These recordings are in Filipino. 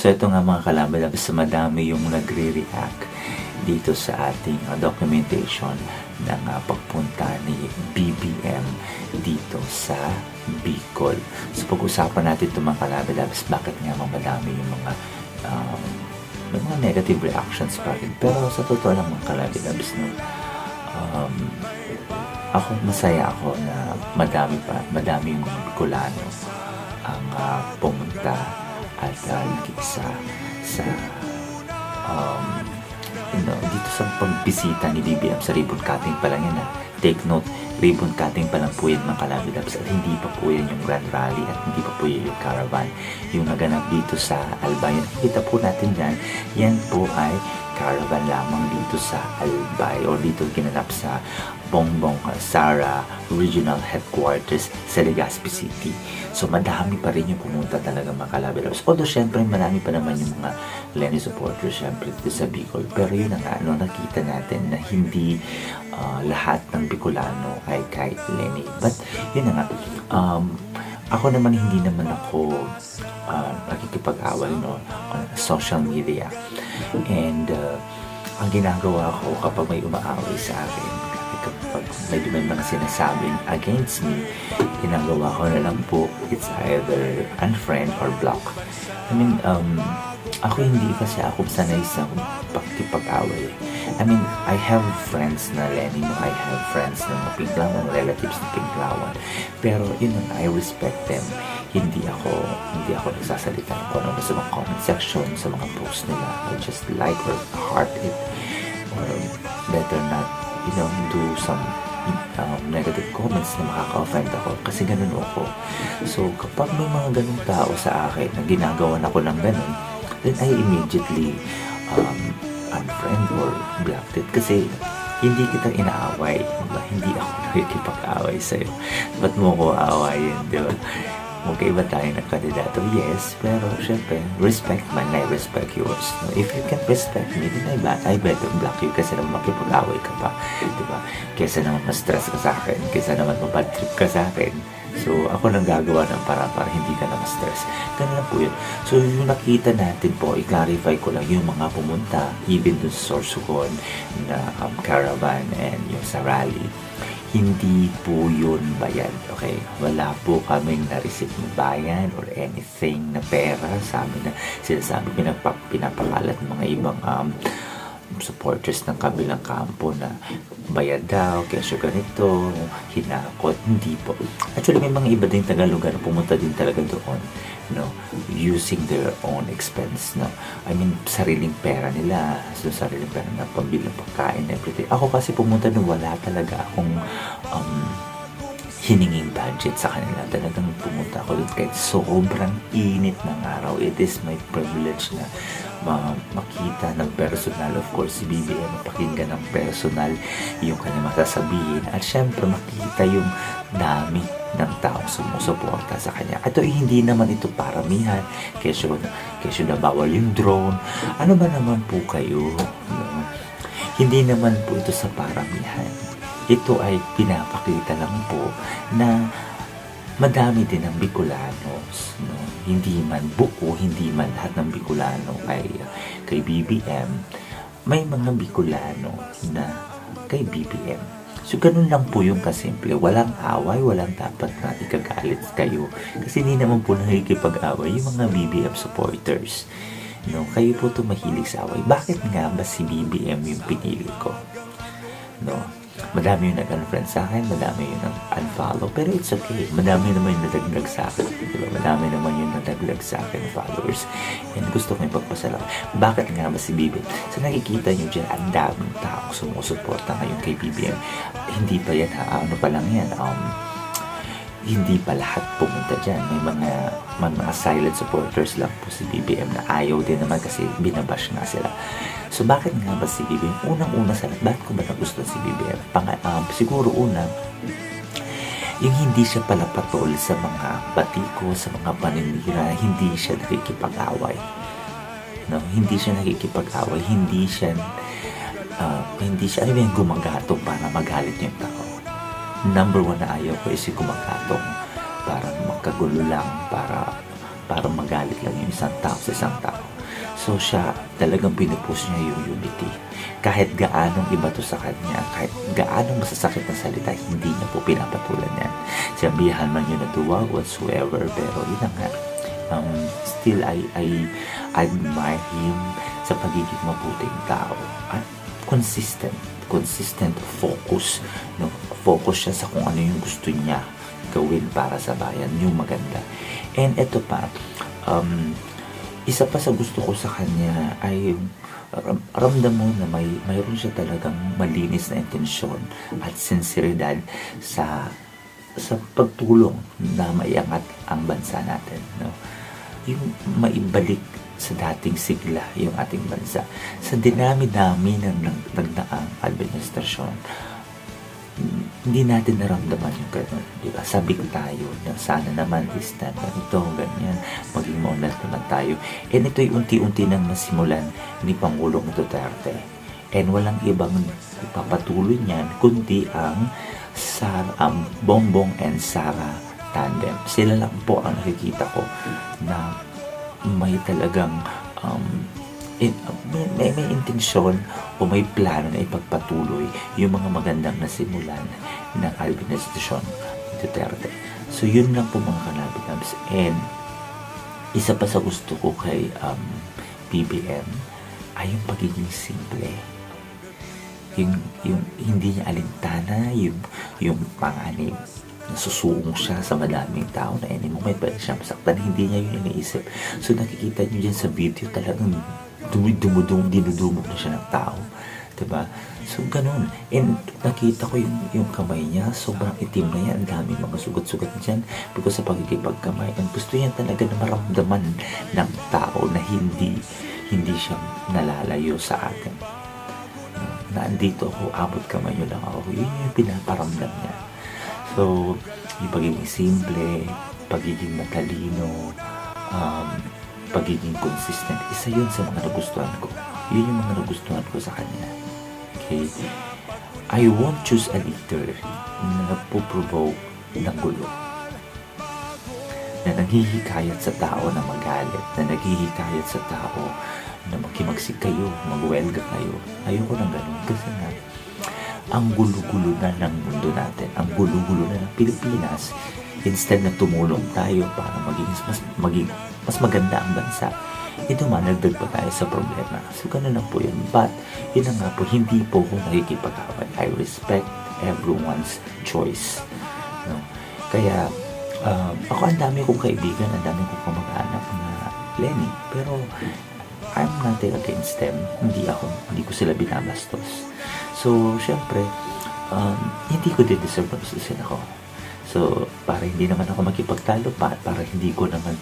So ito nga mga kalabas, madami yung nagre-react dito sa ating documentation ng pagpunta ni BBM dito sa Bicol. So pag-usapan natin ito mga kalabas, bakit nga madami yung may mga negative reactions pa rin. Pero sa totoo lang mga kalabas, no, ako masaya ako na madami yung mga Bicolano ang pumunta at sa dito sa pagbisita ni BBM sa ribbon cutting pa lang yan. Take note, ribbon cutting pa lang po yan mga kalabas, at hindi pa po yan yung grand rally at hindi pa po yan yung caravan yung naganap dito sa Albay. Nakikita po natin yan po ay caravan lamang dito sa Albay o dito ginanap sa Bongbong Sara Regional Headquarters sa Legazpi City. So madami pa rin yung pumunta talaga mga kalabas. Although syempre marami pa naman yung mga Leni supporters syempre dito sa Bicol. Pero yun na nga, nakita natin na hindi lahat ng Bicolano ay kay Leni. But yun na nga, ako naman hindi naman ako nakikipag-awal on social media. And ang ginagawa ko kapag may umaaway sa akin, kapag may mga sinasabing against me, ginagawa ko na lang po, it's either unfriend or block. I mean, ako hindi kasi ako sanay sa pakikipag-away. I mean, I have friends na Leni, I have friends na mga Pinklawan, relatives na Pinklawan. Pero yun lang, I respect them. Hindi ako nagsasalita kung ano sa mga comment section, sa mga posts nila. I just like or heart it, or better not, do some negative comments na makaka-offend ako, kasi ganun ako. So kapag may mga ganun tao sa akin na ginagawa na ko ng ganun, then I immediately unfriend or block it, kasi hindi kita inaaway, diba? Hindi ako nakikipag-away sa'yo. Ba't mo ko aawayin, diba? Magkaiba tayo ng kandidato, yes, pero syempre, respect man, I respect yours. No? If you can't respect me, then I better block you, kasi naman makipag-away ka pa, diba? Kesa naman ma-stress ka sa akin, kesa naman ma-bad trip ka sa akin. So, ako nang gagawa ng para hindi ka na ma-stress. Ganun lang po yun. So, yung nakita natin po, i-clarify ko lang yung mga pumunta, even dun sa Sorsogon na caravan and yung sa rally. Hindi po yun bayad, okay? Wala po kaming na-receive na bayad or anything na pera. Sinasabi pinapakalat ng mga ibang supporters ng kabilang kampo na bayad daw, kesyo ganito, hinakot. Hindi po. Actually, may mga iba din Tagalogan na pumunta din talaga doon, using their own expense, I mean, sariling pera nila. So, sariling pera na pambili ng pagkain, everything. Ako kasi pumunta doon, wala talaga akong hininging budget sa kanila. Talagang pumunta ako doon kahit sobrang init ng araw. It is my privilege na makita ng personal, of course, si BBM, mapakinggan ng personal yung kanyang masasabihin, at syempre makita yung dami ng taong sumusuporta sa kanya. Ito hindi naman ito paramihan, kesyo na bawal yung drone. Ano ba naman po kayo? Hindi naman po ito sa paramihan. Ito ay pinapakita lang po na madami din ang Bicolanos, hindi man buo, hindi man lahat ng Bicolano kay BBM. May mga Bicolano na kay BBM. So, ganun lang po yung kasimple. Walang away, walang dapat na ikagalit kayo. Kasi hindi naman po nakikipag-away yung mga BBM supporters. Kayo po ito mahilig sa away. Bakit nga ba si BBM yung pinili ko? Madami yung nag-unfriend sa akin, madami yung nag-unfollow, pero it's okay. Madami naman yung nadagdag sa akin, diba? Madami naman yung nadagdag sa akin followers, and gusto ko yung pagpasalamat. Bakit nga ba si BBM? So nakikita nyo dyan, ang daming taong sumusuporta ngayon kay BBM. Hindi pa yan, pa lang yan, hindi pa lahat pumunta dyan. May mga silent supporters lang po si BBM na ayaw din naman kasi binabash nga sila. So, bakit nga ba si BBM? Unang-una sa lahat, bakit ko ba nagustuhan si BBM? Siguro unang, yung hindi siya pala patol sa mga batiko, sa mga paninira, hindi siya nakikipag-away. Hindi siya nakikipag-away, hindi siya gumagatong para magalit yung tao. Number one na ayaw ko is yung gumagatong para magkagulo lang, para magalit lang yung isang tao sa isang tao. So siya, talagang pinupush niya yung unity. Kahit gaanong iba to sa kanya, kahit gaanong masasakit na salita, hindi niya po pinapatulan yan. Sabihan man yun na duwag, whatsoever, pero yun na nga. Still, I admire him sa pagiging mabuting tao. At consistent focus. No? Focus siya sa kung ano yung gusto niya gawin para sa bayan, yung maganda. And ito pa, isa pa sa gusto ko sa kanya ay ramdam mo na mayroon siya talagang malinis na intensyon at sinseridad sa pagtulong na maiangat ang bansa natin, no? Yung maibalik sa dating sigla yung ating bansa. Sa dinami-dami ng nagdaang administrasyon, hindi natin naramdaman yung gano'n, di ba? Sabik tayo na sana naman is na ganito, ganyan, maging maunlad naman tayo. And ito'y unti-unti nang nasimulan ni Pangulong Duterte. And walang ibang ipapatuloy niyan, kundi ang Bongbong and Sara tandem. Sila lang po ang nakikita ko na may talagang may intensyon o may plano na ipagpatuloy yung mga magandang nasimulan ng administrasyon Duterte. So yun lang po mga kalabinabs. And isa pa sa gusto ko kay BBM ay yung pagiging simple. Yung hindi niya alintana, yung panganib. Nasusuong siya sa madaming tao na any moment pwede siya masaktan, hindi niya yun iniisip. So nakikita niyo dyan sa video, talagang dinudumog na siya ng tao, diba? So ganun. And nakita ko yung kamay niya, sobrang itim na yan, ang daming mga sugat-sugat dyan because sa pagkikipagkamay. And gusto niya talaga na maramdaman ng tao na hindi siya nalalayo sa atin, na andito ako, abot kamay niyo lang ako. Yun yung pinaparamdam niya. So, yung pagiging simple, pagiging matalino, pagiging consistent, isa yun sa mga nagustuhan ko. Yun yung mga nagustuhan ko sa kanya. Okay? I won't choose a leader na nagpo-provoke ng gulo, na naghihikayat sa tao na magalit, na naghihikayat sa tao na makimagsig kayo, magwelga kayo. Ayoko ng ganun kasi nga, ang gulo-gulo na ng mundo natin, ang gulo-gulo na ng Pilipinas, instead na tumulong tayo para maging mas maganda ang bansa, ito managdag pa tayo sa problema. So ganun lang po yun. But yun na nga po, hindi po ko nakikipag-away. I respect everyone's choice, no? Kaya ako, ang dami kong kaibigan, ang dami kong kamag-anak na Lenny, pero I'm nothing against them. Hindi ko sila binabastos. So, syempre, hindi ko din-deserve na position ako. So, para hindi naman ako makipagtalo pa, para hindi ko naman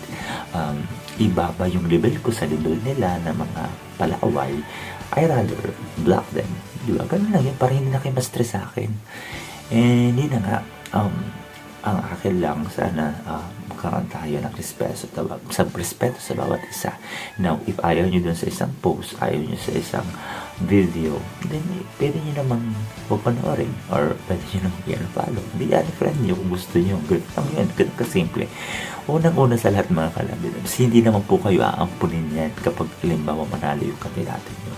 ibaba yung level ko sa level nila na mga palaaway, I rather block them. Diba? Ganun lang yun, para hindi na kayo ma-stress sa akin. And yun na nga, ang akin lang, sana magkaroon tayo ng respeto sa bawat isa. Now, if ayaw nyo dun sa isang post, ayaw nyo sa isang video, then pwede nyo namang huwag panoorin or pwede nyo namang i-follow. Hindi yan, friend nyo kung gusto nyo. Ganun kasimple. Unang-una sa lahat mga kalabinabs, hindi naman po kayo aampunin yan kapag halimbawa manalo yung kandidato nyo.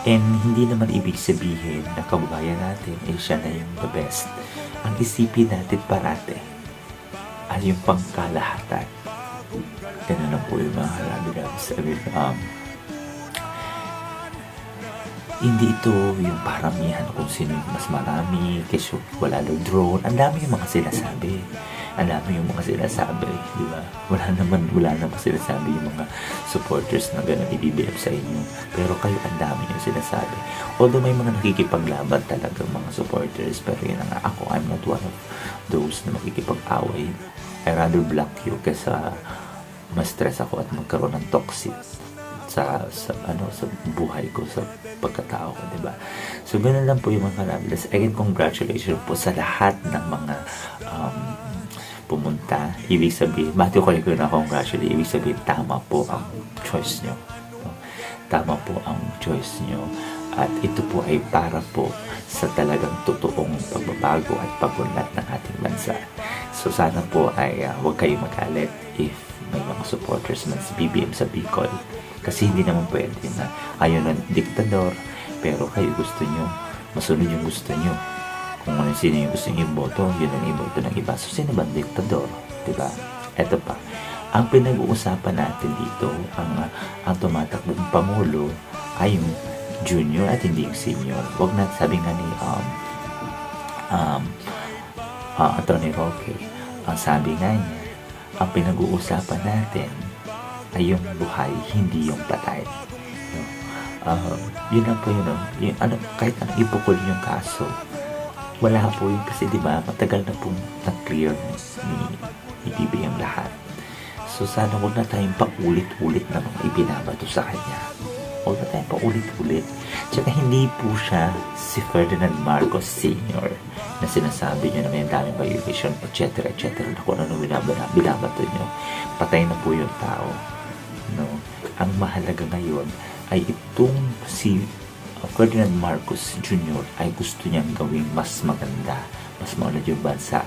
And hindi naman ibig sabihin na kababayan natin siya na yung the best. Ang isipin natin parate ay yung pangkalahatan. Ganun lang po yung mga kalabinabs. Hindi ito yung paramihan kung sino yung mas marami, kasi wala daw drone. Ang dami yung mga sinasabi. Ang dami yung mga sinasabi, di ba? Wala naman sinasabi yung mga supporters na gano'n i-BBM sa inyo. Pero kayo, ang dami yung sinasabi. Although may mga nakikipaglaban talaga mga supporters, pero yun nga, ako, I'm not one of those na makikipag-away. I rather block you kaysa ma-stress ako at magkaroon ng toxic sa buhay ko, sa pagkatao ko, di ba? So, ganun lang po yung mga kanabilas. Again, congratulations po sa lahat ng mga pumunta. Ibig sabihin, bati ko kayo na congratulate. Ibig sabihin, tama po ang choice nyo. Tama po ang choice nyo. At ito po ay para po sa talagang totoong pagbabago at pagunlad ng ating bansa. So, sana po ay huwag kayo magalit if may mga supporters man si BBM sa Bicol. Kasi hindi naman pwede na ayaw ng diktador, pero kayo gusto nyo, masunod yung gusto nyo. Kung ano sino yung gusto nyo iboto, yun ang iboto ng iba. So, sino ba ang diktador? Diba? Eto pa. Ang pinag-uusapan natin dito, ang tumatakbong Pangulo ay yung junior at hindi yung senior. Huwag na sabi nga ni Atty. Roque, ang sabi nga niya, ang pinag-uusapan natin ay yung buhay, hindi yung patay. No? Yun lang po yun. Yung, kahit ipukul yung kaso, wala po yun kasi diba, matagal na pong na-clear ni BBM lahat. So sana huwag na tayong paulit-ulit na mga ibinabato sa kanya. Huwag na tayong paulit-ulit. Tsaka hindi po siya si Ferdinand Marcos Sr. na sinasabi niyo na may daming violation, etc. etc. na kung ano binabato niyo. Patay na po yung tao. No? Ang mahalaga ngayon ay itong si Ferdinand Marcos Jr. ay gusto niyang gawing mas maganda, mas maunlad yung bansa.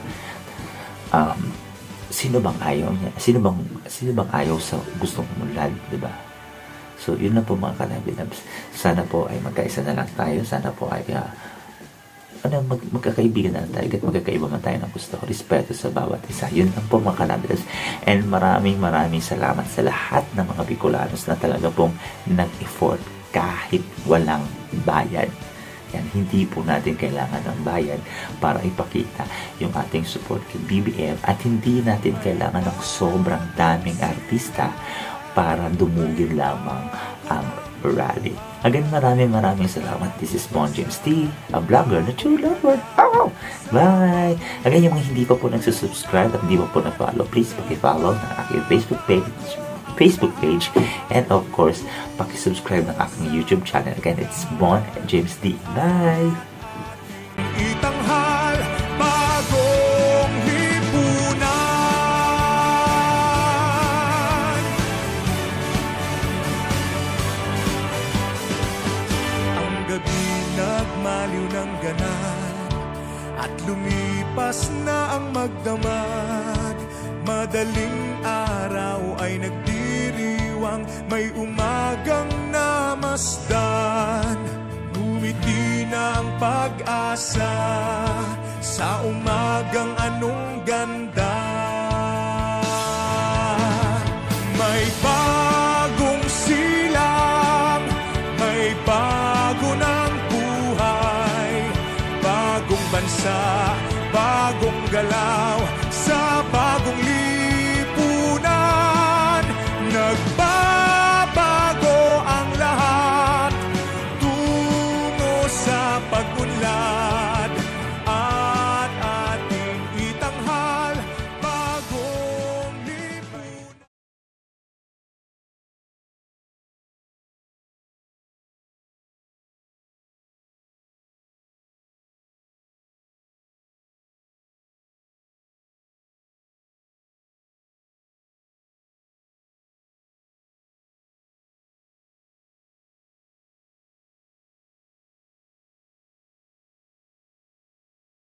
Sino bang ayaw niya? Sino bang ayaw sa gustong umunlad, di ba? So, yun na po mga kalabinabs. Sana po ay magkaisa na lang tayo. Sana po ay magkakaibigan na lang tayo at magkakaiba man tayo ng gusto. Respeto sa bawat isa. Yun lang po mga kalabinabs. And maraming salamat sa lahat ng mga Bicolanos na talaga pong nag-effort kahit walang bayad. Yan, hindi po natin kailangan ng bayad para ipakita yung ating support kay BBM at hindi natin kailangan ng sobrang daming artista para dumugin lamang ang rally. Again, maraming salamat. This is Bon James T, a vlogger na true lover. Oh! Bye! Again, yung mga hindi pa po nagsusubscribe at hindi pa po na-follow, please paki-follow ng aking Facebook page and of course paki-subscribe ng aking YouTube channel. Again, it's Bon James D. Bye! Itanghal bagong hipunan, ang gabi nagmaliw ng ganan at lumipas na ang magdamag. Madaling araw ay nagdiriwang, may umagang namasdan. Ngumiti na ang pag-asa sa umagang anong ganda. May bagong silang, may bago ng buhay, bagong bansa, bagong galaw.